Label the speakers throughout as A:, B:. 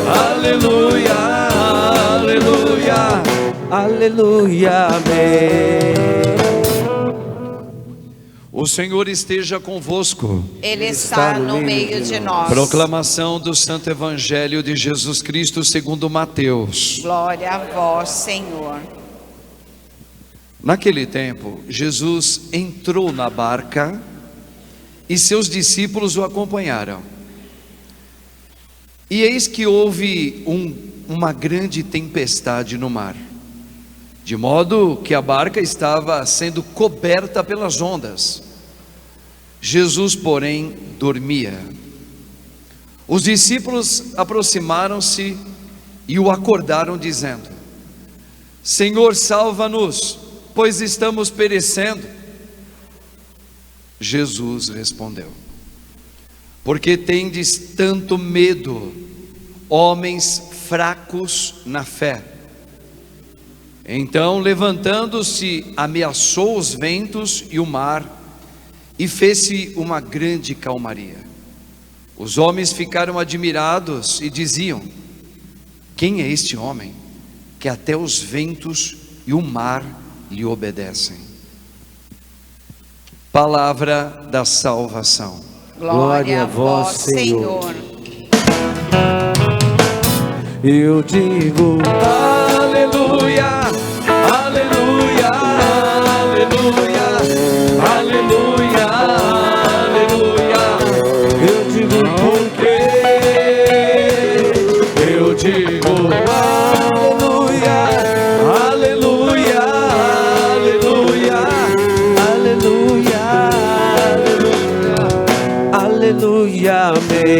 A: aleluia, aleluia, aleluia, amém. O Senhor esteja convosco.
B: Ele está no meio de nós.
A: Proclamação do Santo Evangelho de Jesus Cristo segundo Mateus.
B: Glória a vós, Senhor.
A: Naquele tempo, Jesus entrou na barca e seus discípulos o acompanharam. E eis que houve uma grande tempestade no mar, de modo que a barca estava sendo coberta pelas ondas. Jesus, porém, dormia. Os discípulos aproximaram-se e o acordaram, dizendo: Senhor, salva-nos, pois estamos perecendo. Jesus respondeu: Por que tendes tanto medo, homens fracos na fé? Então, levantando-se, ameaçou os ventos e o mar, e fez-se uma grande calmaria. Os homens ficaram admirados e diziam: Quem é este homem, que até os ventos e o mar lhe obedecem? Palavra da salvação.
B: Glória a vós, Senhor.
C: Eu digo
A: Aleluia, aleluia, aleluia, aleluia, aleluia.
C: Eu digo
A: Porque eu digo aleluia, aleluia, aleluia,
C: aleluia, aleluia, amém.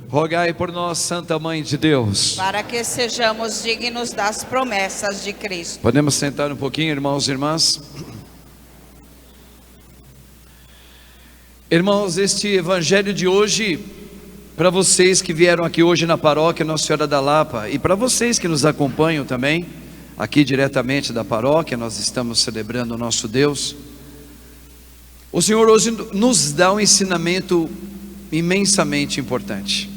A: Rogai por nós, Santa Mãe de Deus,
B: Para que sejamos dignos das promessas de Cristo.
A: Podemos sentar um pouquinho, irmãos e irmãs? Irmãos, este evangelho de hoje, para vocês que vieram aqui hoje na paróquia Nossa Senhora da Lapa, e para vocês que nos acompanham também, aqui diretamente da paróquia, nós estamos celebrando o nosso Deus. O Senhor hoje nos dá um ensinamento imensamente importante.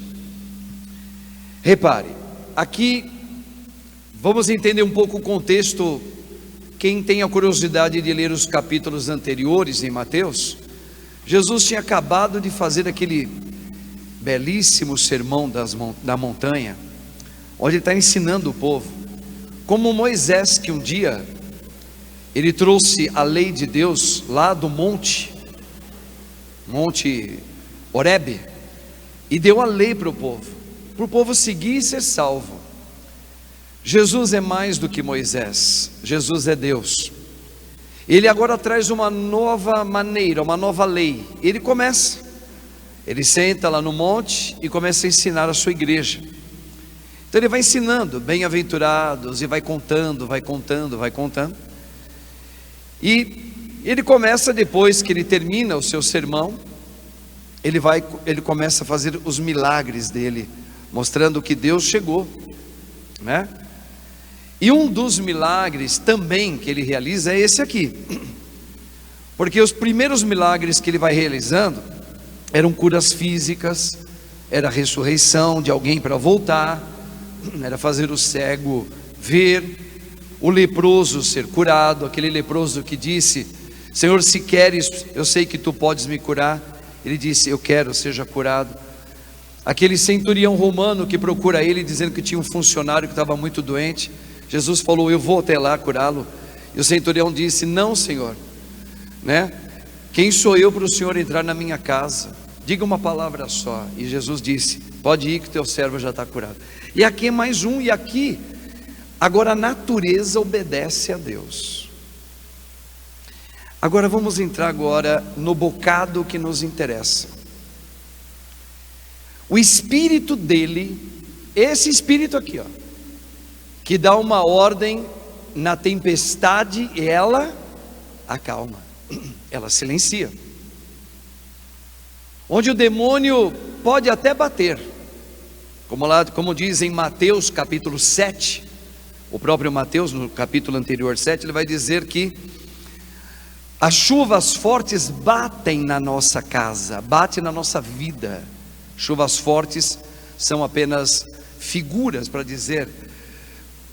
A: Repare, aqui vamos entender um pouco o contexto. Quem tem a curiosidade de ler os capítulos anteriores em Mateus, Jesus tinha acabado de fazer aquele belíssimo sermão da montanha, onde ele está ensinando o povo, como Moisés, que um dia ele trouxe a lei de Deus lá do monte Horebe, e deu a lei para o povo seguir e ser salvo. Jesus é mais do que Moisés, Jesus é Deus. Ele agora traz uma nova maneira, uma nova lei. Ele senta lá no monte e começa a ensinar a sua igreja. Então ele vai ensinando, bem-aventurados, e vai contando. E ele começa, depois que ele termina o seu sermão, ele começa a fazer os milagres dele, mostrando que Deus chegou, né? E um dos milagres também que ele realiza é esse aqui, porque os primeiros milagres que ele vai realizando eram curas físicas, era a ressurreição de alguém para voltar, era fazer o cego ver, o leproso ser curado, aquele leproso que disse: Senhor, se queres, eu sei que tu podes me curar. Ele disse: eu quero, seja curado. Aquele centurião romano que procura ele, dizendo que tinha um funcionário que estava muito doente, Jesus falou: eu vou até lá curá-lo. E o centurião disse: não, Senhor, né? Quem sou eu para o Senhor entrar na minha casa? Diga uma palavra só. E Jesus disse: pode ir que teu servo já está curado. E aqui é mais um, e aqui agora a natureza obedece a Deus. Agora vamos entrar agora no bocado que nos interessa. O espírito dele, esse espírito aqui, ó, que dá uma ordem na tempestade, e ela acalma, ela silencia. Onde o demônio pode até bater, como diz em Mateus capítulo 7, o próprio Mateus no capítulo anterior 7, ele vai dizer que as chuvas fortes batem na nossa casa, batem na nossa vida, Chuvas fortes são apenas figuras para dizer: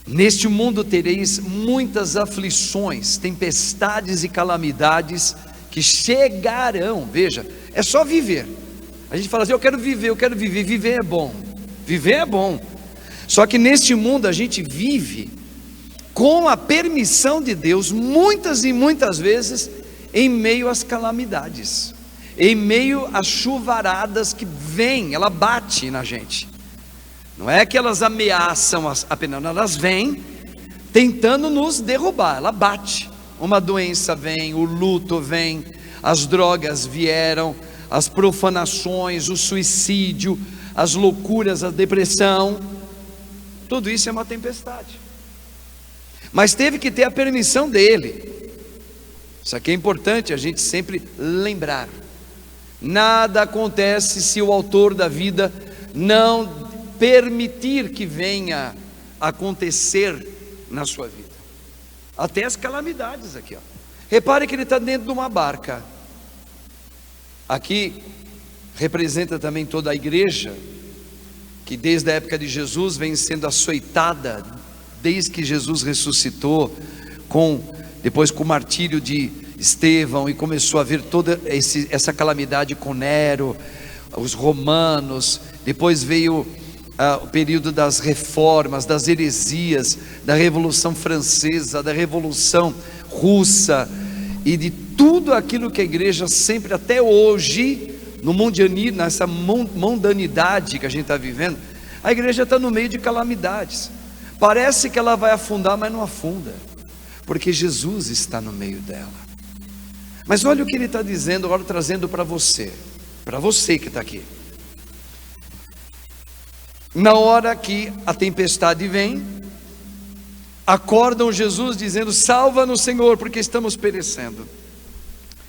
A: neste mundo tereis muitas aflições, tempestades e calamidades que chegarão. Veja, é só viver. A gente fala assim: eu quero viver, viver é bom, viver é bom. Só que neste mundo a gente vive com a permissão de Deus, muitas e muitas vezes, em meio às calamidades, em meio às chuvaradas que vêm, ela bate na gente. Não é que elas ameaçam apenas, elas vêm tentando nos derrubar, ela bate. Uma doença vem, o luto vem, as drogas vieram, as profanações, o suicídio, as loucuras, a depressão, tudo isso é uma tempestade. Mas teve que ter a permissão dele. Isso aqui é importante a gente sempre lembrar. Nada acontece se o autor da vida não permitir que venha acontecer na sua vida. Até as calamidades aqui, ó. Repare que ele está dentro de uma barca. Aqui representa também toda a igreja, que desde a época de Jesus vem sendo açoitada, desde que Jesus ressuscitou, depois com o martírio de Estevão, e começou a vir toda essa calamidade com Nero, os romanos. Depois veio o período das reformas, das heresias, da Revolução Francesa, da Revolução Russa, e de tudo aquilo que a igreja sempre, até hoje, no mundianismo, nessa mundanidade que a gente está vivendo, a igreja está no meio de calamidades. Parece que ela vai afundar, mas não afunda, porque Jesus está no meio dela. Mas olha o que ele está dizendo agora, trazendo para você que está aqui. Na hora que a tempestade vem, acordam Jesus dizendo: salva-nos, Senhor, porque estamos perecendo.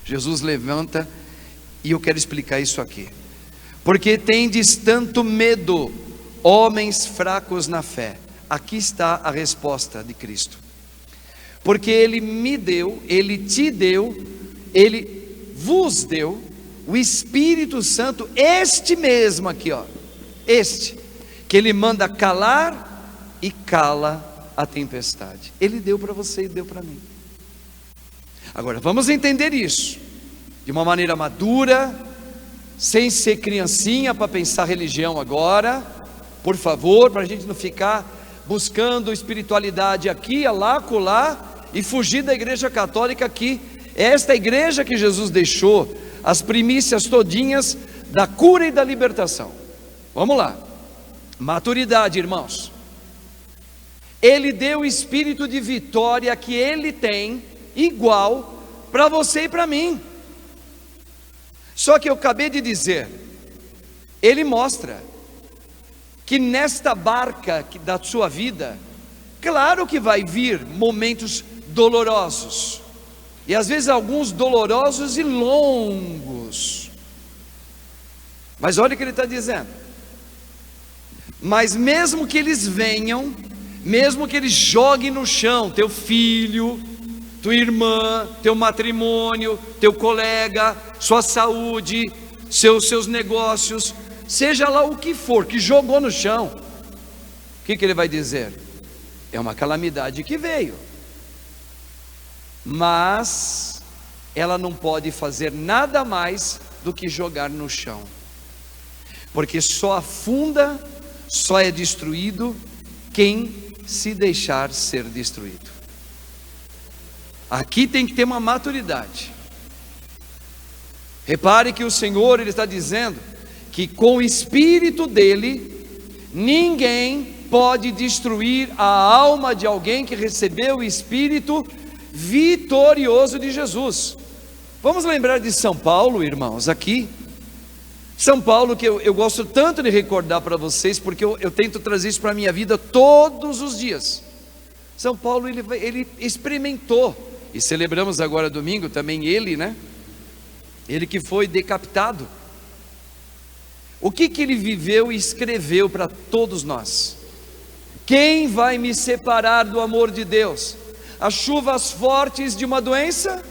A: Jesus levanta, e eu quero explicar isso aqui. Porque tendes tanto medo, homens fracos na fé. Aqui está a resposta de Cristo. Porque Ele me deu, Ele te deu, Ele vos deu o Espírito Santo, este mesmo aqui, ó, este, que Ele manda calar e cala a tempestade. Ele deu para você e deu para mim. Agora vamos entender isso de uma maneira madura, sem ser criancinha para pensar religião agora, por favor, para a gente não ficar buscando espiritualidade aqui, lá, acolá, e fugir da igreja católica aqui. Esta igreja que Jesus deixou as primícias todinhas da cura e da libertação. Vamos lá, maturidade, irmãos. Ele deu o espírito de vitória que Ele tem, igual para você e para mim. Só que eu acabei de dizer, Ele mostra que nesta barca da sua vida, claro que vai vir momentos dolorosos, e às vezes alguns dolorosos e longos, mas olha o que ele está dizendo. Mas mesmo que eles venham, mesmo que eles joguem no chão teu filho, tua irmã, teu matrimônio, teu colega, sua saúde, seus negócios, seja lá o que for, que jogou no chão, o que ele vai dizer? É uma calamidade que veio, mas ela não pode fazer nada mais do que jogar no chão, porque só afunda, só é destruído quem se deixar ser destruído. Aqui tem que ter uma maturidade. Repare que o Senhor, Ele está dizendo que com o Espírito dEle, ninguém pode destruir a alma de alguém que recebeu o Espírito vitorioso de Jesus. Vamos lembrar de São Paulo, irmãos, aqui. São Paulo, que eu gosto tanto de recordar para vocês, porque eu tento trazer isso para a minha vida todos os dias. São Paulo, ele experimentou, e celebramos agora domingo também ele, né? Ele que foi decapitado. O que ele viveu e escreveu para todos nós? Quem vai me separar do amor de Deus? As chuvas fortes de uma doença?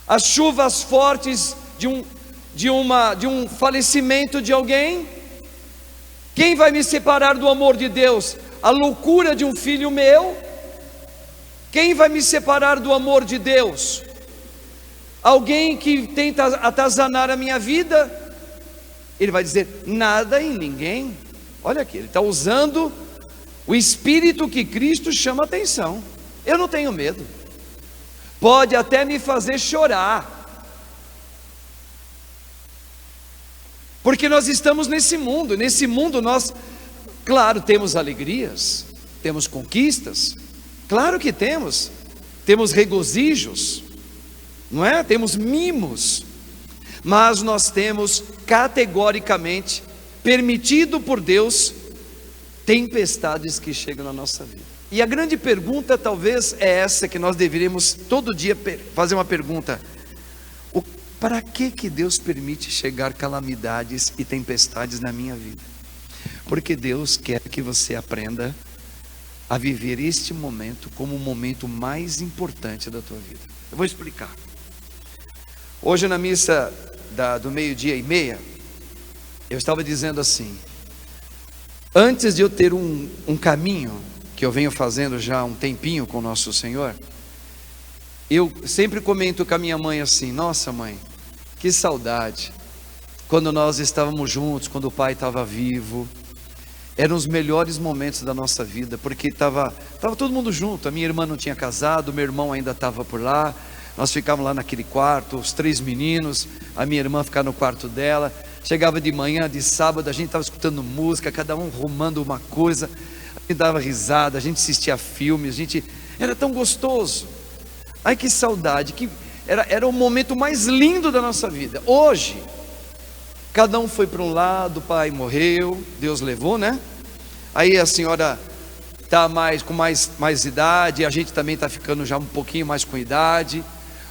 A: As chuvas fortes de de um falecimento de alguém. Quem vai me separar do amor de Deus? A loucura de um filho meu? Quem vai me separar do amor de Deus? Alguém que tenta atazanar a minha vida? Ele vai dizer: nada e ninguém. Olha aqui, ele está usando o espírito que Cristo chama atenção. Eu não tenho medo. Pode até me fazer chorar, porque nós estamos nesse mundo. Nesse mundo nós, claro, temos alegrias, temos conquistas, claro que temos regozijos, não é? Temos mimos, mas nós temos categoricamente permitido por Deus tempestades que chegam na nossa vida. E a grande pergunta talvez é essa, que nós deveríamos todo dia fazer uma pergunta: para que Deus permite chegar calamidades e tempestades na minha vida? Porque Deus quer que você aprenda a viver este momento como o momento mais importante da tua vida. Eu vou explicar. Hoje na missa do 12:30, eu estava dizendo assim: antes de eu ter um caminho que eu venho fazendo já há um tempinho com o nosso Senhor, eu sempre comento com a minha mãe assim: nossa mãe, que saudade quando nós estávamos juntos, quando o pai estava vivo. Eram os melhores momentos da nossa vida, porque estava todo mundo junto. A minha irmã não tinha casado, meu irmão ainda estava por lá. Nós ficávamos lá naquele quarto, os 3 meninos, a minha irmã ficava no quarto dela. Chegava de manhã, de sábado, a gente estava escutando música, cada um arrumando uma coisa, a gente dava risada, a gente assistia filmes, era tão gostoso. Ai, que saudade, era o momento mais lindo da nossa vida. Hoje, cada um foi para um lado, o pai morreu, Deus levou, né? Aí a senhora está com mais idade, a gente também está ficando já um pouquinho mais com idade.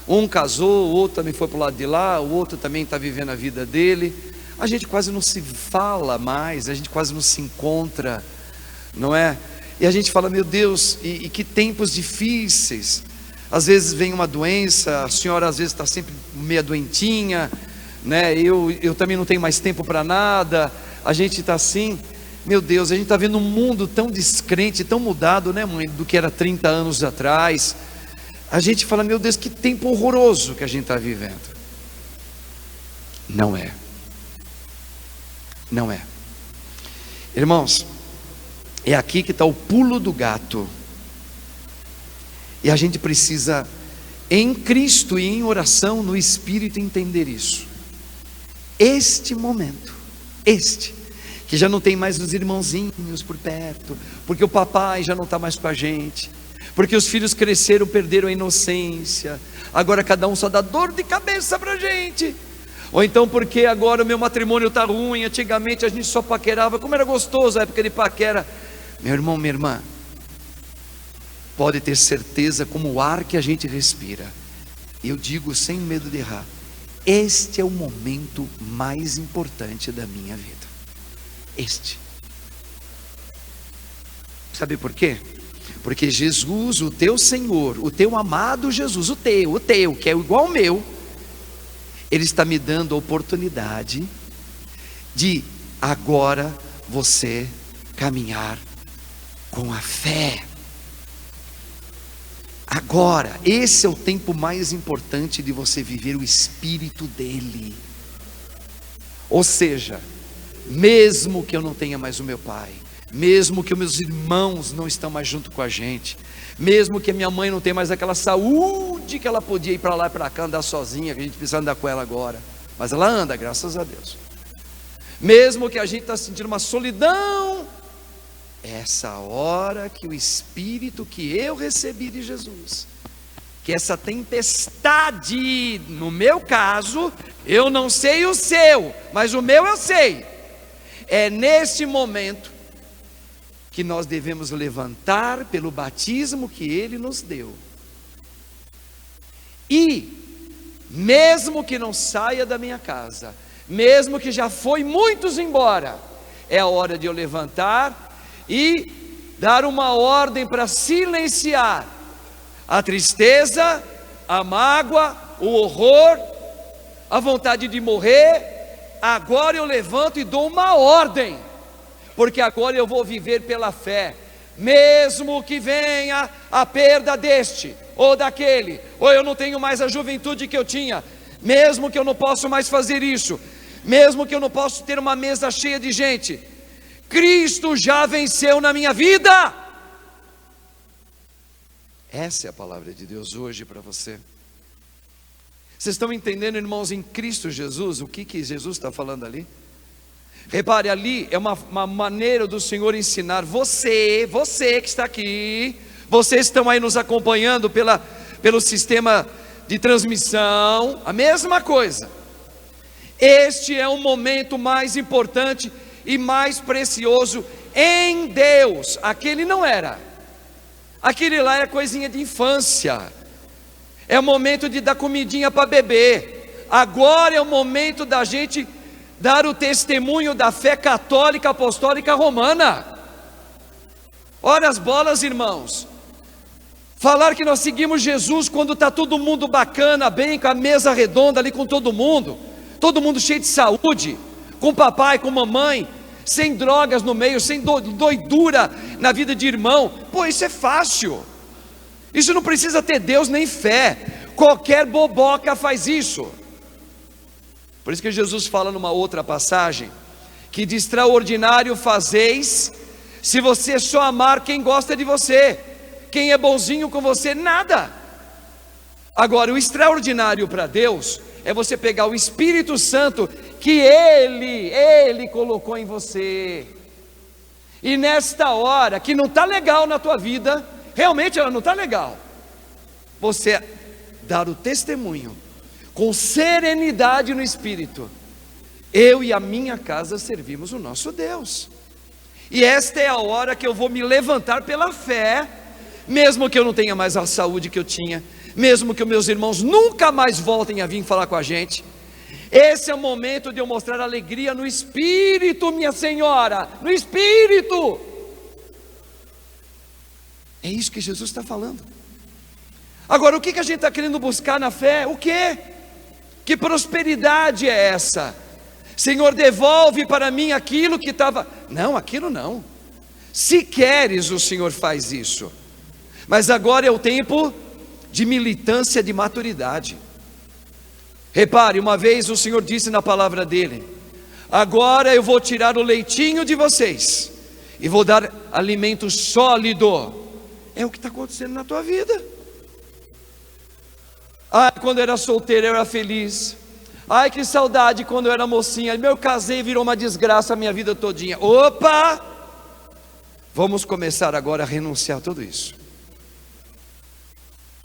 A: Um casou, o outro também foi para o lado de lá, o outro também está vivendo a vida dele. A gente quase não se fala mais, a gente quase não se encontra, não é? E a gente fala: meu Deus, e que tempos difíceis. Às vezes vem uma doença, a senhora às vezes está sempre meia doentinha, né? Eu também não tenho mais tempo para nada. A gente está assim, meu Deus, a gente está vendo um mundo tão descrente, tão mudado, né, mãe, do que era 30 anos atrás. A gente fala: meu Deus, que tempo horroroso que a gente está vivendo. Não é. Não é. Irmãos, é aqui que está o pulo do gato. E a gente precisa, em Cristo e em oração, no Espírito, entender isso. Este momento, que já não tem mais os irmãozinhos por perto, porque o papai já não está mais com a gente, porque os filhos cresceram, perderam a inocência, agora cada um só dá dor de cabeça para a gente. Ou então porque agora o meu matrimônio está ruim, antigamente a gente só paquerava, como era gostoso a época de paquera. Meu irmão, minha irmã, pode ter certeza, como o ar que a gente respira, eu digo sem medo de errar, este é o momento mais importante da minha vida. Este. Sabe por quê? Porque Jesus, o teu Senhor, o teu amado Jesus, o teu, que é igual ao meu, Ele está me dando a oportunidade de agora você caminhar com a fé. Agora, esse é o tempo mais importante de você viver o Espírito dEle. Ou seja, mesmo que eu não tenha mais o meu pai, mesmo que os meus irmãos não estão mais junto com a gente, mesmo que a minha mãe não tenha mais aquela saúde que ela podia ir para lá e para cá, andar sozinha, que a gente precisa andar com ela agora, mas ela anda, graças a Deus. Mesmo que a gente está sentindo uma solidão, essa hora que o Espírito que eu recebi de Jesus, que essa tempestade, no meu caso, eu não sei o seu, mas o meu eu sei, é nesse momento que nós devemos levantar pelo batismo que Ele nos deu, e mesmo que não saia da minha casa, mesmo que já foi muitos embora, é a hora de eu levantar e dar uma ordem para silenciar a tristeza, a mágoa, o horror, a vontade de morrer, agora eu levanto e dou uma ordem, porque agora eu vou viver pela fé, mesmo que venha a perda deste ou daquele, ou eu não tenho mais a juventude que eu tinha, mesmo que eu não possa mais fazer isso, mesmo que eu não possa ter uma mesa cheia de gente, Cristo já venceu na minha vida. Essa é a palavra de Deus hoje para você. Vocês estão entendendo, irmãos, em Cristo Jesus, o que Jesus está falando ali? Repare, ali é uma maneira do Senhor ensinar você que está aqui, vocês estão aí nos acompanhando pelo sistema de transmissão, a mesma coisa. Este é o momento mais importante e mais precioso em Deus. Aquele não era, aquele lá é coisinha de infância, é o momento de dar comidinha para beber. Agora é o momento da gente dar o testemunho da fé católica apostólica romana. Ora as bolas, irmãos, falar que nós seguimos Jesus quando está todo mundo bacana, bem, com a mesa redonda ali com todo mundo cheio de saúde, com papai, com mamãe, sem drogas no meio, sem doidura na vida de irmão. Pô, isso é fácil, isso não precisa ter Deus nem fé, qualquer boboca faz isso. Por isso que Jesus fala numa outra passagem, que de extraordinário fazeis, se você só amar quem gosta de você, quem é bonzinho com você, nada. Agora, o extraordinário para Deus é você pegar o Espírito Santo que Ele colocou em você, e nesta hora que não está legal na tua vida, realmente ela não está legal, você dar o testemunho com serenidade no Espírito: eu e a minha casa servimos o nosso Deus, e esta é a hora que eu vou me levantar pela fé, mesmo que eu não tenha mais a saúde que eu tinha, mesmo que meus irmãos nunca mais voltem a vir falar com a gente. Esse é o momento de eu mostrar alegria no Espírito, minha senhora, no Espírito. É isso que Jesus está falando. Agora, o que a gente está querendo buscar na fé? O quê? Que prosperidade é essa? Senhor, devolve para mim aquilo que estava... Não, aquilo não. Se queres, o Senhor faz isso. Mas agora é o tempo de militância, de maturidade. Repare, uma vez o Senhor disse na palavra dele: agora eu vou tirar o leitinho de vocês e vou dar alimento sólido. É o que está acontecendo na tua vida. Ai, quando eu era solteiro eu era feliz. Ai, que saudade quando eu era mocinha. Eu casei e virou uma desgraça a minha vida todinha. Opa! Vamos começar agora a renunciar a tudo isso.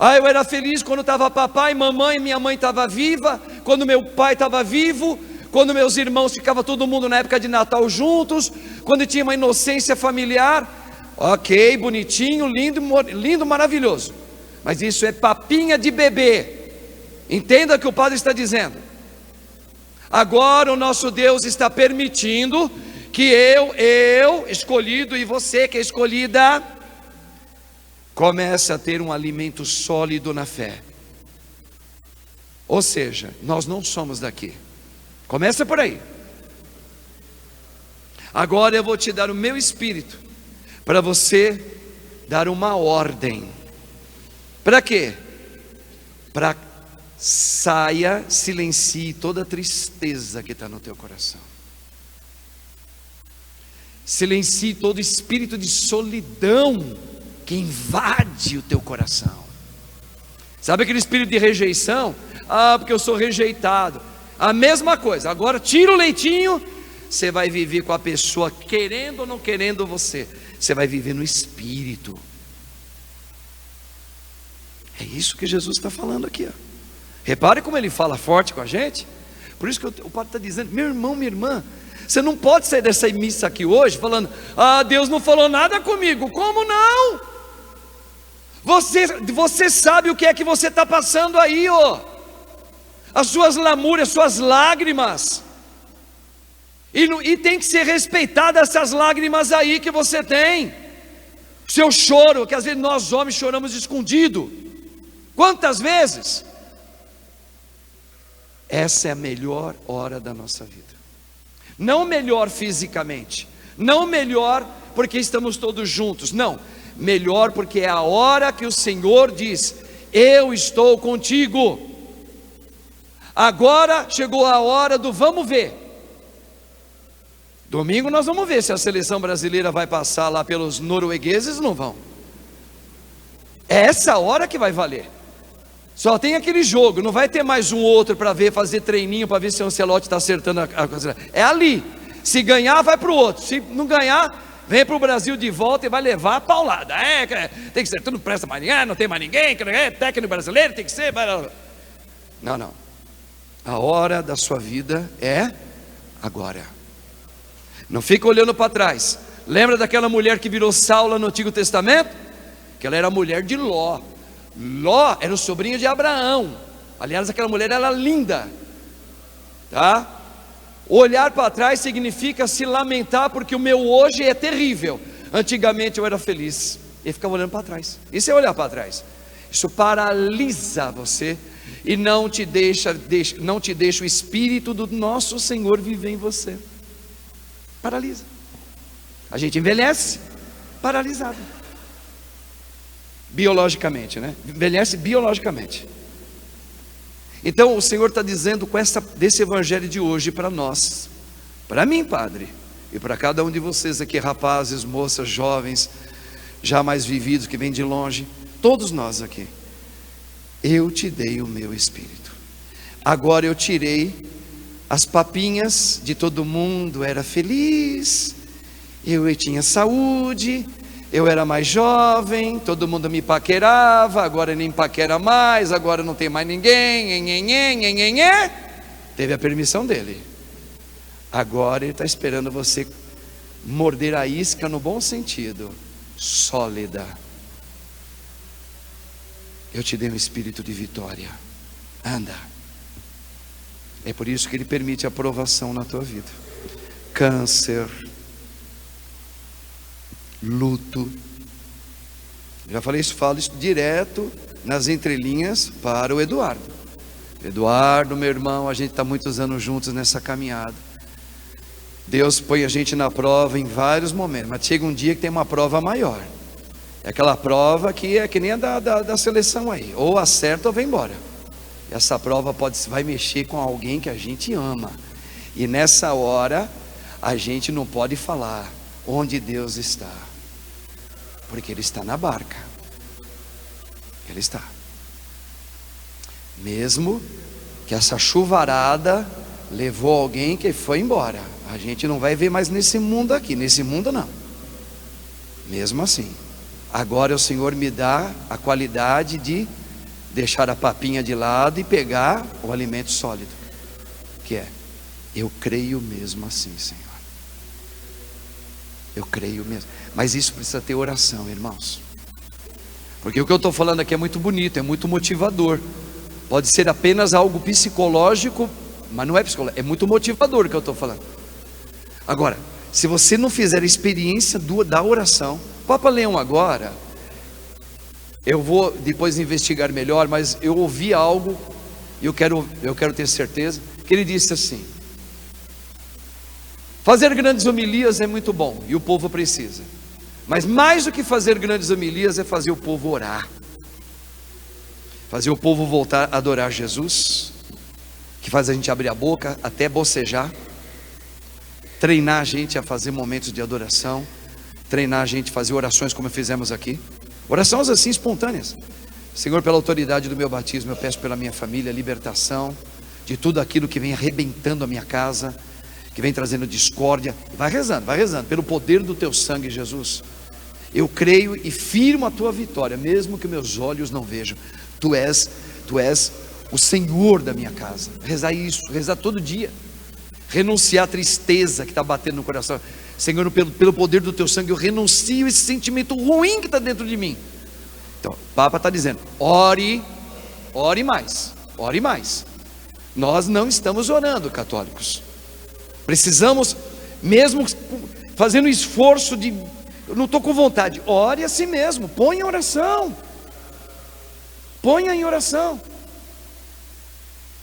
A: Eu era feliz quando estava papai, mamãe, minha mãe estava viva, quando meu pai estava vivo, quando meus irmãos ficavam todo mundo na época de Natal juntos, quando tinha uma inocência familiar. Ok, bonitinho, lindo, maravilhoso. Mas isso é papinha de bebê. Entenda o que o padre está dizendo. Agora o nosso Deus está permitindo que eu escolhido, e você que é escolhida, comece a ter um alimento sólido na fé. Ou seja, nós não somos daqui. Começa por aí. Agora eu vou te dar o meu Espírito, para você dar uma ordem. Para quê? Para saia, silencie toda a tristeza que está no teu coração. Silencie todo espírito de solidão que invade o teu coração. Sabe aquele espírito de rejeição? Porque eu sou rejeitado. A mesma coisa. Agora tira o leitinho, você vai viver com a pessoa querendo ou não querendo você. Você vai viver no Espírito. É isso que Jesus está falando aqui, ó. Repare como ele fala forte com a gente. Por isso que o padre está dizendo: meu irmão, minha irmã, você não pode sair dessa missa aqui hoje falando: Deus não falou nada comigo. Como não? Você sabe o que é que você está passando aí, ó. As suas lamúrias, suas lágrimas. E tem que ser respeitada essas lágrimas aí que você tem. Seu choro, que às vezes nós homens choramos escondido. Quantas vezes? Essa é a melhor hora da nossa vida. Não melhor fisicamente, não melhor porque estamos todos juntos, não. Melhor porque é a hora que o Senhor diz: eu estou contigo. Agora chegou a hora do vamos ver. Domingo nós vamos ver se a seleção brasileira vai passar lá pelos noruegueses ou não vão. É essa hora que vai valer. Só tem aquele jogo, não vai ter mais um outro para ver, fazer treininho para ver se o Ancelotti está acertando a coisa. É ali. Se ganhar, vai para o outro. Se não ganhar, vem para o Brasil de volta e vai levar a paulada. Tem que ser, tu não presta mais ninguém, não tem mais ninguém, técnico brasileiro tem que ser. Não. A hora da sua vida é agora. Não fica olhando para trás. Lembra daquela mulher que virou Saula no Antigo Testamento? Que ela era mulher de Ló. Ló era o sobrinho de Abraão. Aliás, aquela mulher era linda, tá? Olhar para trás significa se lamentar, porque o meu hoje é terrível. Antigamente eu era feliz. E ficava olhando para trás. Isso é olhar para trás. Isso paralisa você e não te deixa o Espírito do nosso Senhor viver em você. Paralisa. A gente envelhece paralisado. Biologicamente, né? Envelhece biologicamente. Então o Senhor está dizendo desse evangelho de hoje para nós, para mim, Padre, e para cada um de vocês aqui, rapazes, moças, jovens, já mais vividos, que vêm de longe, todos nós aqui: eu te dei o meu Espírito. Agora eu tirei as papinhas de todo mundo, era feliz, eu tinha saúde, eu era mais jovem, todo mundo me paquerava, agora nem paquera mais, agora não tem mais ninguém, teve a permissão dele. Agora ele está esperando você morder a isca no bom sentido, sólida. Eu te dei um espírito de vitória, anda. É por isso que ele permite a aprovação na tua vida. Câncer, luto. Já falei isso, falo isso direto nas entrelinhas para o Eduardo. Eduardo, meu irmão, a gente está muitos anos juntos nessa caminhada. Deus põe a gente na prova em vários momentos, mas chega um dia que tem uma prova maior. É aquela prova que é que nem a da seleção aí, ou acerta ou vem embora. Essa prova vai mexer com alguém que a gente ama, e nessa hora a gente não pode falar onde Deus está, porque Ele está na barca. Ele está. Mesmo que essa chuvarada levou alguém que foi embora, a gente não vai ver mais nesse mundo aqui, nesse mundo não. Mesmo assim, agora o Senhor me dá a qualidade de deixar a papinha de lado e pegar o alimento sólido, que é: eu creio mesmo assim, Senhor. Eu creio mesmo. Mas isso precisa ter oração, irmãos. Porque o que eu estou falando aqui é muito bonito, é muito motivador. Pode ser apenas algo psicológico, mas não é psicológico, é muito motivador o que eu estou falando. Agora, se você não fizer a experiência da oração, Papa Leão agora, eu vou depois investigar melhor, mas eu ouvi algo, e eu quero ter certeza, que ele disse assim: fazer grandes homilias é muito bom, e o povo precisa, mas mais do que fazer grandes homilias é fazer o povo orar, fazer o povo voltar a adorar Jesus, que faz a gente abrir a boca, até bocejar, treinar a gente a fazer momentos de adoração, treinar a gente a fazer orações como fizemos aqui, orações assim espontâneas. Senhor, pela autoridade do meu batismo, eu peço pela minha família libertação de tudo aquilo que vem arrebentando a minha casa, que vem trazendo discórdia. Vai rezando, pelo poder do teu sangue, Jesus. Eu creio e firmo a tua vitória, mesmo que meus olhos não vejam. Tu és o Senhor da minha casa. Rezar isso, rezar todo dia. Renunciar à tristeza que está batendo no coração. Senhor, pelo poder do teu sangue, eu renuncio esse sentimento ruim que está dentro de mim. Então, o Papa está dizendo: ore mais. Nós não estamos orando, católicos. Precisamos, mesmo fazendo esforço de, eu não estou com vontade, ore a si mesmo, ponha em oração.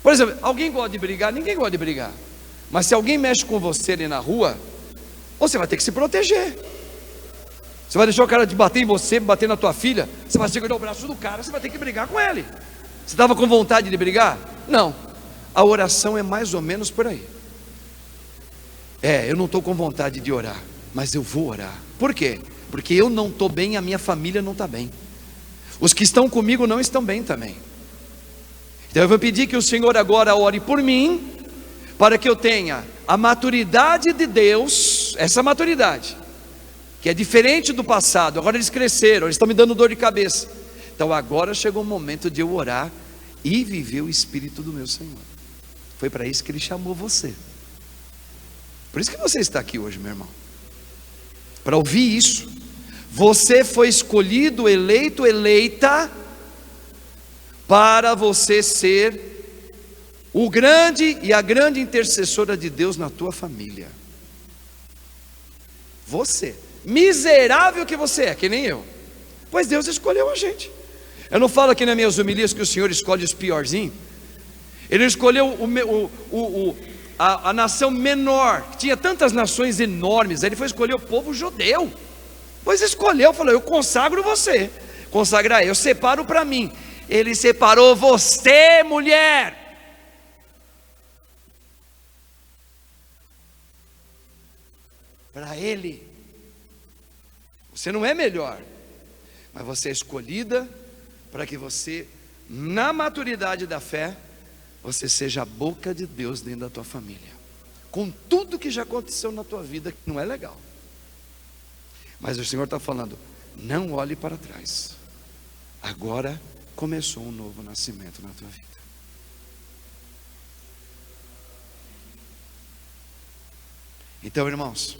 A: Por exemplo, alguém gosta de brigar? Ninguém gosta de brigar. Mas se alguém mexe com você ali na rua, você vai ter que se proteger. Você vai deixar o cara de bater em você, bater na tua filha, você vai segurar o braço do cara, você vai ter que brigar com ele. Você estava com vontade de brigar? Não. A oração é mais ou menos por aí. Eu não estou com vontade de orar, mas eu vou orar. Por quê? Porque eu não estou bem, a minha família não está bem. Os que estão comigo não estão bem também. Então eu vou pedir que o Senhor agora ore por mim, para que eu tenha a maturidade de Deus, essa maturidade, que é diferente do passado. Agora eles cresceram, eles estão me dando dor de cabeça. Então agora chegou o momento de eu orar e viver o Espírito do meu Senhor. Foi para isso que Ele chamou você. Por isso que você está aqui hoje, meu irmão, para ouvir isso. Você foi escolhido, eleito, eleita, para você ser o grande e a grande intercessora de Deus na tua família. Você, miserável que você é, que nem eu, pois Deus escolheu a gente. Eu não falo aqui nas minhas homilias que o Senhor escolhe os piorzinhos. Ele escolheu a nação menor, que tinha tantas nações enormes. Ele foi escolher o povo judeu. Pois escolheu, falou: eu consagro você, consagrar, eu separo para mim. Ele separou você, mulher. Para Ele. Você não é melhor, mas você é escolhida para que você, na maturidade da fé, você seja a boca de Deus dentro da tua família. Com tudo que já aconteceu na tua vida, que não é legal. Mas o Senhor está falando: não olhe para trás. Agora começou um novo nascimento na tua vida. Então, irmãos,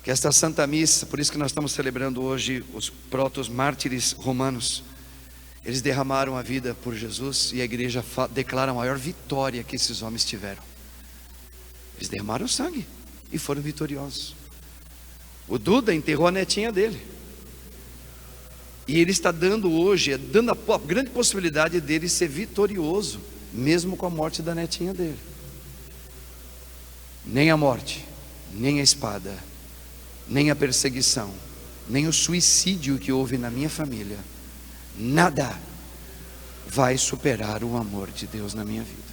A: que esta Santa Missa, por isso que nós estamos celebrando hoje os protos mártires romanos, eles derramaram a vida por Jesus, e a igreja declara a maior vitória que esses homens tiveram. Eles derramaram sangue e foram vitoriosos. O Duda enterrou a netinha dele, e ele está dando hoje, dando a grande possibilidade dele ser vitorioso, mesmo com a morte da netinha dele. Nem a morte, nem a espada, nem a perseguição, nem o suicídio que houve na minha família, nada vai superar o amor de Deus na minha vida.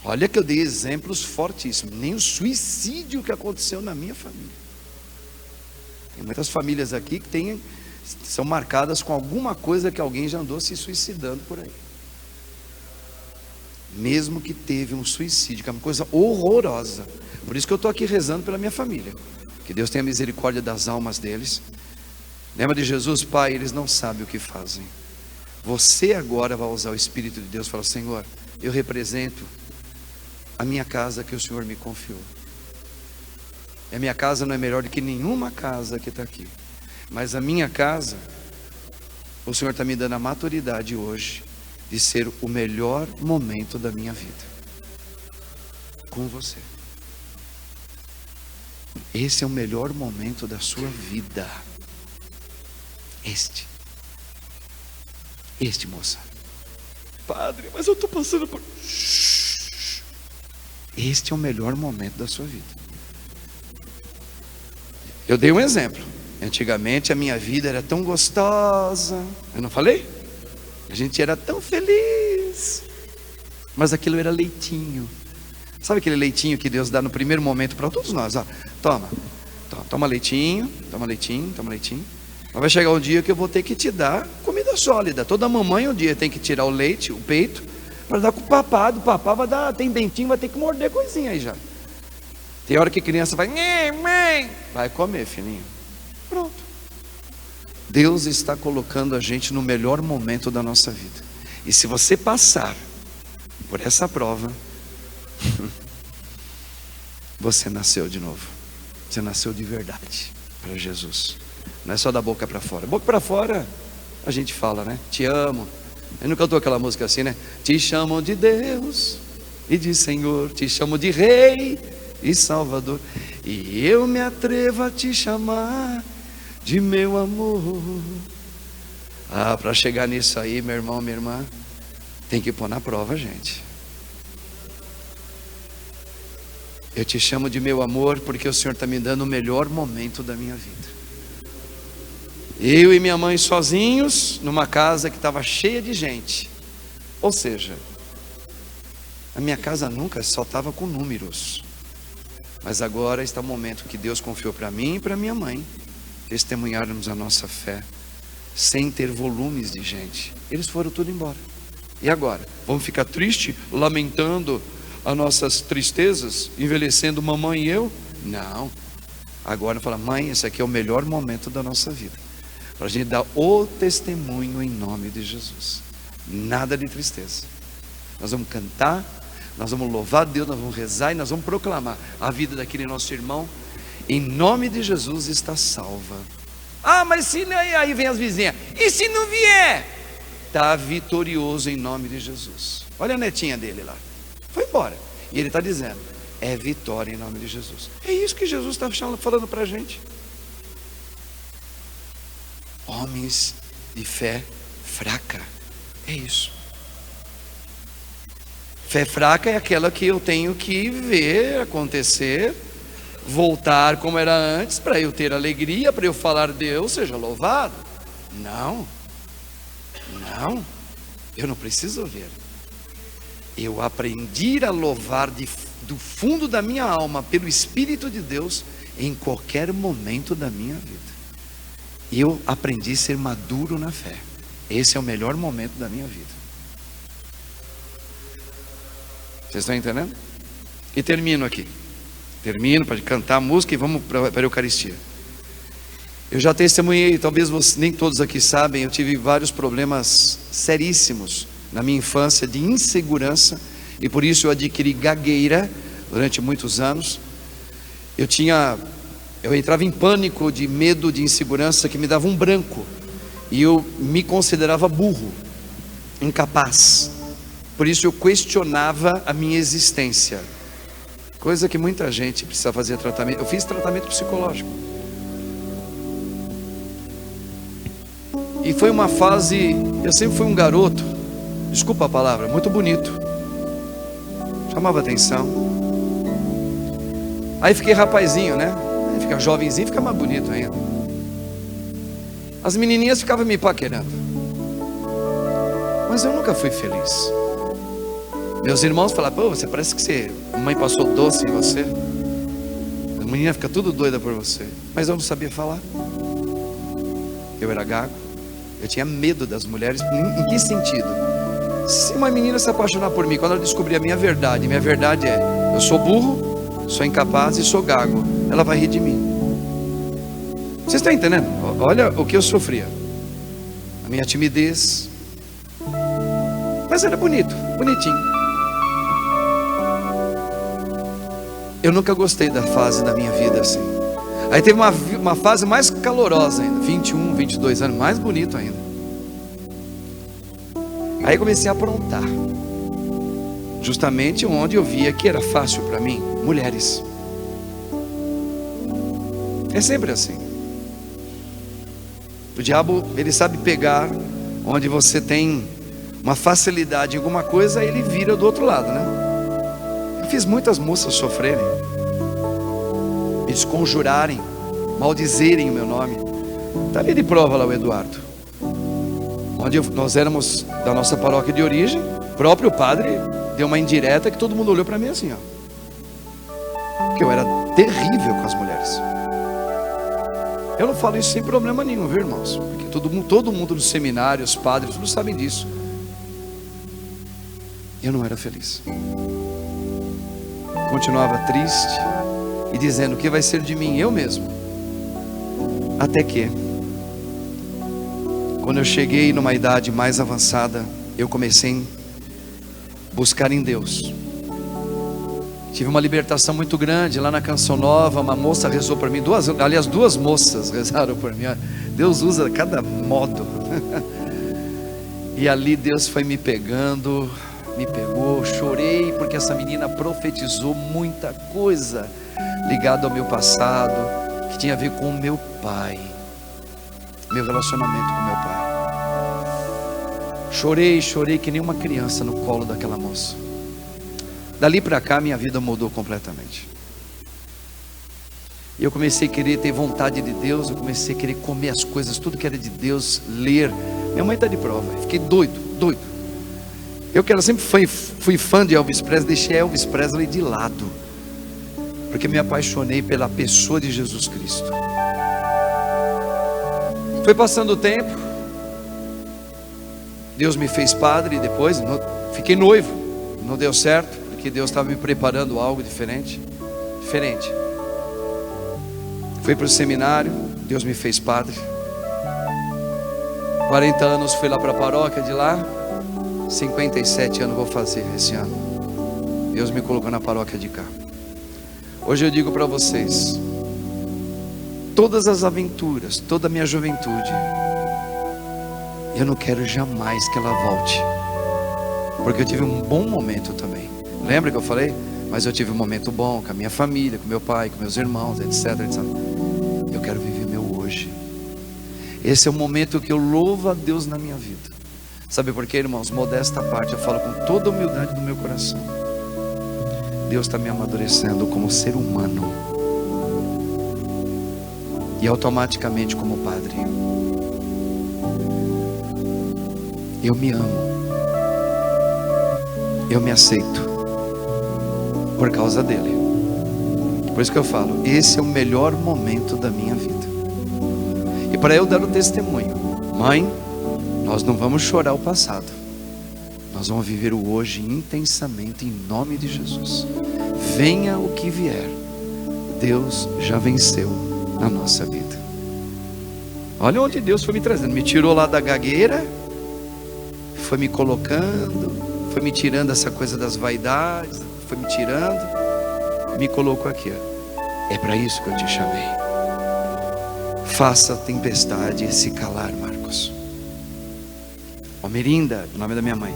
A: Olha que eu dei exemplos fortíssimos. Nem o suicídio que aconteceu na minha família. Tem muitas famílias aqui que são marcadas com alguma coisa que alguém já andou se suicidando por aí. Mesmo que teve um suicídio, que é uma coisa horrorosa. Por isso que eu estou aqui rezando pela minha família. Que Deus tenha misericórdia das almas deles. Lembra de Jesus? Pai, eles não sabem o que fazem. Você agora vai usar o Espírito de Deus e falar: Senhor, eu represento a minha casa que o Senhor me confiou. A minha casa não é melhor do que nenhuma casa que está aqui, mas a minha casa, o Senhor está me dando a maturidade hoje de ser o melhor momento da minha vida com você. Esse é o melhor momento da sua vida. Este, moça. Padre, mas eu estou passando por... Este é o melhor momento da sua vida. Eu dei um exemplo. Antigamente a minha vida era tão gostosa. Eu não falei? A gente era tão feliz. Mas aquilo era leitinho. Sabe aquele leitinho que Deus dá no primeiro momento para todos nós? Ó, toma leitinho, toma leitinho, toma leitinho. Mas vai chegar um dia que eu vou ter que te dar comida sólida. Toda mamãe um dia tem que tirar o leite, o peito, para dar com o papá. Do papá vai dar, tem dentinho, vai ter que morder coisinha aí já. Tem hora que a criança vai, mãe, vai comer, filhinho. Pronto. Deus está colocando a gente no melhor momento da nossa vida. E se você passar por essa prova, você nasceu de novo. Você nasceu de verdade para Jesus. Não é só da boca para fora. Boca para fora a gente fala, né? Te amo. Eu não cantou aquela música assim, né? Te chamam de Deus e de Senhor, te chamo de Rei e Salvador, e eu me atrevo a te chamar de meu amor. Para chegar nisso aí, meu irmão, minha irmã, Tem que pôr na prova, gente. Eu te chamo de meu amor porque o Senhor está me dando o melhor momento da minha vida. Eu e minha mãe sozinhos, numa casa que estava cheia de gente. Ou seja, a minha casa nunca só estava com números. Mas agora está o momento que Deus confiou para mim e para minha mãe testemunharmos a nossa fé, sem ter volumes de gente. Eles foram tudo embora. E agora? Vamos ficar tristes, lamentando as nossas tristezas, envelhecendo mamãe e eu? Não. Agora fala, mãe, esse aqui é o melhor momento da nossa vida, para a gente dar o testemunho em nome de Jesus. Nada de tristeza. Nós vamos cantar, nós vamos louvar a Deus, nós vamos rezar e nós vamos proclamar a vida daquele nosso irmão, em nome de Jesus, está salva. Ah, mas se não, aí vem as vizinhas, e se não vier? Está vitorioso em nome de Jesus. Olha a netinha dele lá, foi embora, e ele está dizendo, é vitória em nome de Jesus. É isso que Jesus está falando para a gente. Homens de fé fraca, é isso. Fé fraca é aquela que eu tenho que ver acontecer, voltar como era antes, para eu ter alegria, para eu falar Deus seja louvado. Não, eu não preciso ver. Eu aprendi a louvar do fundo da minha alma, pelo Espírito de Deus, em qualquer momento da minha vida. Eu aprendi a ser maduro na fé. Esse é o melhor momento da minha vida. Vocês estão entendendo? E termino aqui. Termino para cantar a música e vamos para a Eucaristia. Eu já testemunhei, talvez nem todos aqui sabem, eu tive vários problemas seríssimos na minha infância de insegurança, e por isso eu adquiri gagueira durante muitos anos. Eu entrava em pânico de medo, de insegurança, que me dava um branco, e eu me considerava burro, incapaz. Por isso eu questionava a minha existência, coisa que muita gente precisa fazer tratamento. Eu fiz tratamento psicológico, e foi uma fase. Eu sempre fui um garoto, desculpa a palavra, muito bonito, chamava atenção. Aí fiquei rapazinho, né? Aí fica jovenzinho, fica mais bonito ainda. As menininhas ficavam me paquerando, mas eu nunca fui feliz. Meus irmãos falavam, pô, você parece que a mãe passou doce em você. A menina fica tudo doida por você. Mas eu não sabia falar. Eu era gago. Eu tinha medo das mulheres. Em que sentido? Se uma menina se apaixonar por mim, quando ela descobrir a minha verdade é, eu sou burro, sou incapaz e sou gago, ela vai rir de mim. Vocês estão entendendo? Olha o que eu sofria. A minha timidez. Mas era bonito, bonitinho. Eu nunca gostei da fase da minha vida assim. Aí teve uma fase mais calorosa ainda, 21, 22 anos, mais bonito ainda. Aí comecei a aprontar, justamente onde eu via que era fácil para mim, mulheres. É sempre assim. O diabo, ele sabe pegar onde você tem uma facilidade em alguma coisa, ele vira do outro lado, né? Eu fiz muitas moças sofrerem, me desconjurarem, maldizerem o meu nome. Está ali de prova lá o Eduardo, onde nós éramos da nossa paróquia de origem. O próprio padre deu uma indireta que todo mundo olhou para mim assim, ó, porque eu era terrível com as mulheres. Eu não falo isso sem problema nenhum, viu, irmãos? Porque todo mundo no seminário, os padres, todos sabem disso. Eu não era feliz. Continuava triste e dizendo: o que vai ser de mim? Eu mesmo. Até que, quando eu cheguei numa idade mais avançada, eu comecei a buscar em Deus. Tive uma libertação muito grande lá na Canção Nova. Uma moça rezou por mim, duas moças rezaram por mim. Deus usa cada modo. E ali Deus foi me pegando, me pegou. Chorei porque essa menina profetizou muita coisa ligada ao meu passado, que tinha a ver com o meu pai, meu relacionamento com meu pai. Chorei que nem uma criança no colo daquela moça. Dali para cá minha vida mudou completamente. E eu comecei a querer ter vontade de Deus. Eu comecei a querer comer as coisas, tudo que era de Deus, ler. Minha mãe está de prova. Eu fiquei doido. Eu que era sempre fui fã de Elvis Presley, deixei Elvis Presley de lado, porque me apaixonei pela pessoa de Jesus Cristo. Foi passando o tempo, Deus me fez padre. Depois fiquei noivo, não deu certo, porque Deus estava me preparando algo diferente. Fui para o seminário, Deus me fez padre. 40 anos fui lá para a paróquia de lá. 57 anos vou fazer esse ano. Deus me colocou na paróquia de cá. Hoje eu digo para vocês, todas as aventuras, toda a minha juventude, eu não quero jamais que ela volte, porque eu tive um bom momento também. Lembra que eu falei? Mas eu tive um momento bom com a minha família, com meu pai, com meus irmãos, etc. Eu quero viver meu hoje. Esse é o momento que eu louvo a Deus na minha vida. Sabe por quê, irmãos? Modesta à parte, eu falo com toda a humildade do meu coração. Deus está me amadurecendo como ser humano, e automaticamente como padre. Eu me amo, eu me aceito por causa dele. Por isso que eu falo, esse é o melhor momento da minha vida. E para eu dar o testemunho, mãe, nós não vamos chorar o passado, nós vamos viver o hoje intensamente, em nome de Jesus. Venha o que vier, Deus já venceu na nossa vida. Olha onde Deus foi me trazendo, me tirou lá da gagueira, foi me colocando, foi me tirando essa coisa das vaidades, foi me tirando, me colocou aqui, ó. É para isso que eu te chamei. Faça a tempestade se calar, Marcos. Merinda, o nome da minha mãe.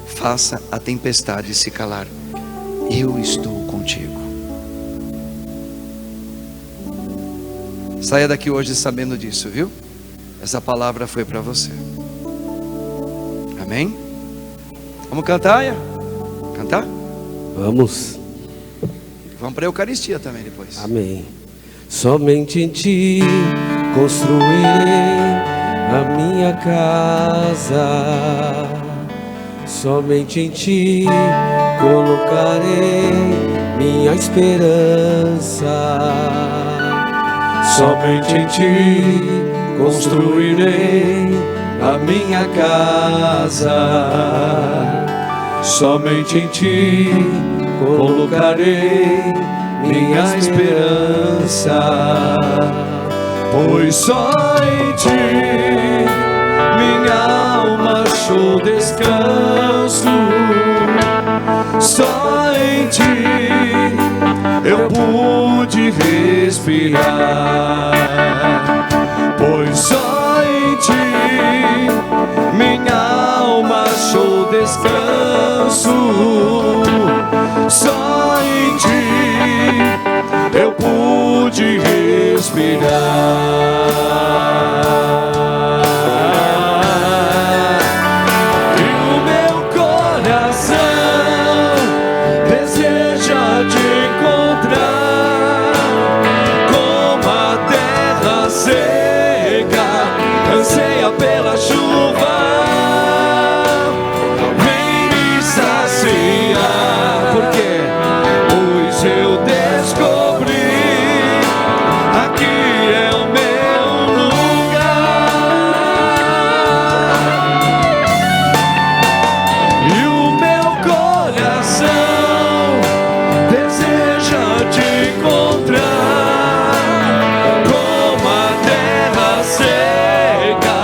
A: Faça a tempestade se calar, eu estou contigo. Saia daqui hoje sabendo disso, viu? Essa palavra foi para você. Amém? Vamos cantar, Aya? Cantar?
C: Vamos.
A: Vamos para a Eucaristia também depois.
C: Amém. Somente em ti construirei a minha casa, somente em ti colocarei minha esperança, somente em ti construirei a minha casa, somente em ti colocarei minha esperança, pois só em ti minha alma achou descanso, só em ti eu pude respirar, pois só em ti minha alma achou descanso, só em ti eu pude respirar. Pela chuva, vem me saciar. Por quê? Pois eu descobri, aqui é o meu lugar, e o meu coração deseja te encontrar, como a terra seca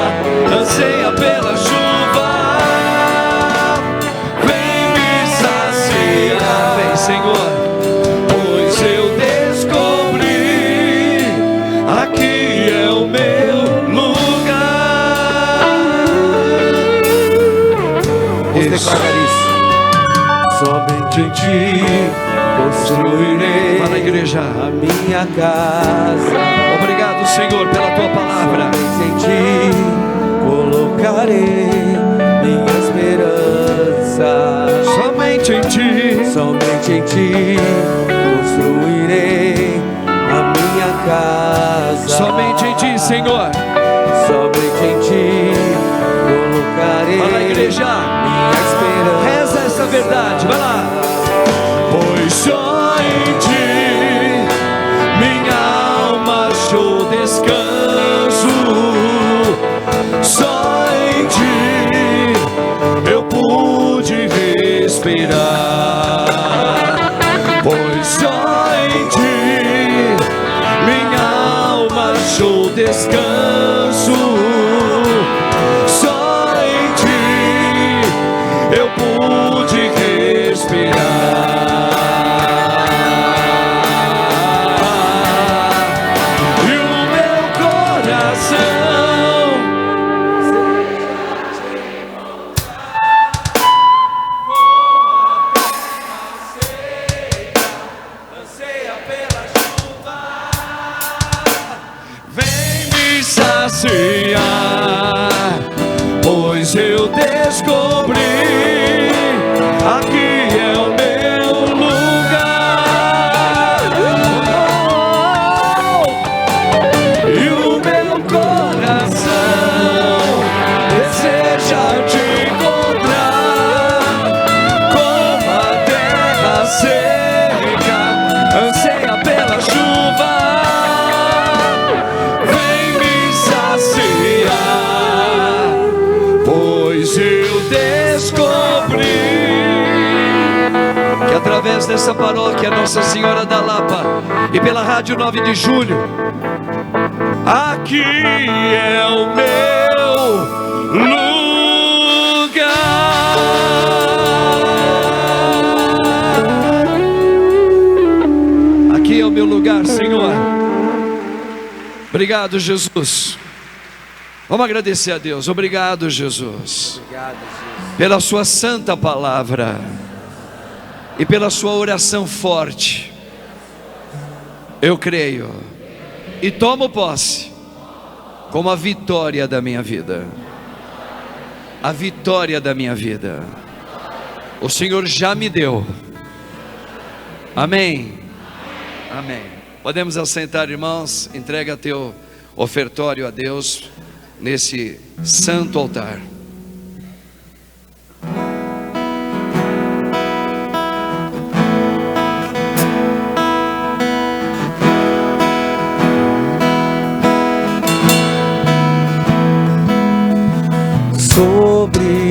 C: anseia pela chuva, vem me saciar, vem Senhor, pois eu descobri, aqui é o meu lugar. Vamos declarar isso. Somente em ti construirei, fala, igreja, a minha casa. Obrigado, Senhor, pela tua palavra. Somente em ti colocarei minhas
D: esperança.
A: Somente em ti,
D: somente em ti construirei a minha casa.
A: Somente em ti, Senhor.
D: Somente em ti colocarei.
A: Fala, igreja.
D: Minha esperança.
A: Reza essa verdade, vai lá. Pois só em ti minha alma achou descanso. Só em ti eu pude respirar. Pois só em ti minha alma achou descanso. Só em ti eu pude respirar. E o meu coração anseia pela chuva, vem me saciar, pois eu descobri aqui é o meu lugar. E o meu coração deseja te encontrar, como a terra seca anseia pela chuva. Vem me saciar, pois eu descobri que através dessa paróquia Nossa Senhora da Lapa e pela Rádio 9 de Julho, aqui é o meu lugar. Aqui é o meu lugar, Senhor. Obrigado, Jesus. Vamos agradecer a Deus. Obrigado, Jesus,
D: Obrigado, Jesus.
A: pela sua santa palavra e pela sua oração forte. Eu creio e tomo posse como a vitória da minha vida. A vitória da minha vida o Senhor já me deu. Amém. Amém. Podemos assentar, irmãos. Entrega teu ofertório a Deus nesse santo altar.
D: Sou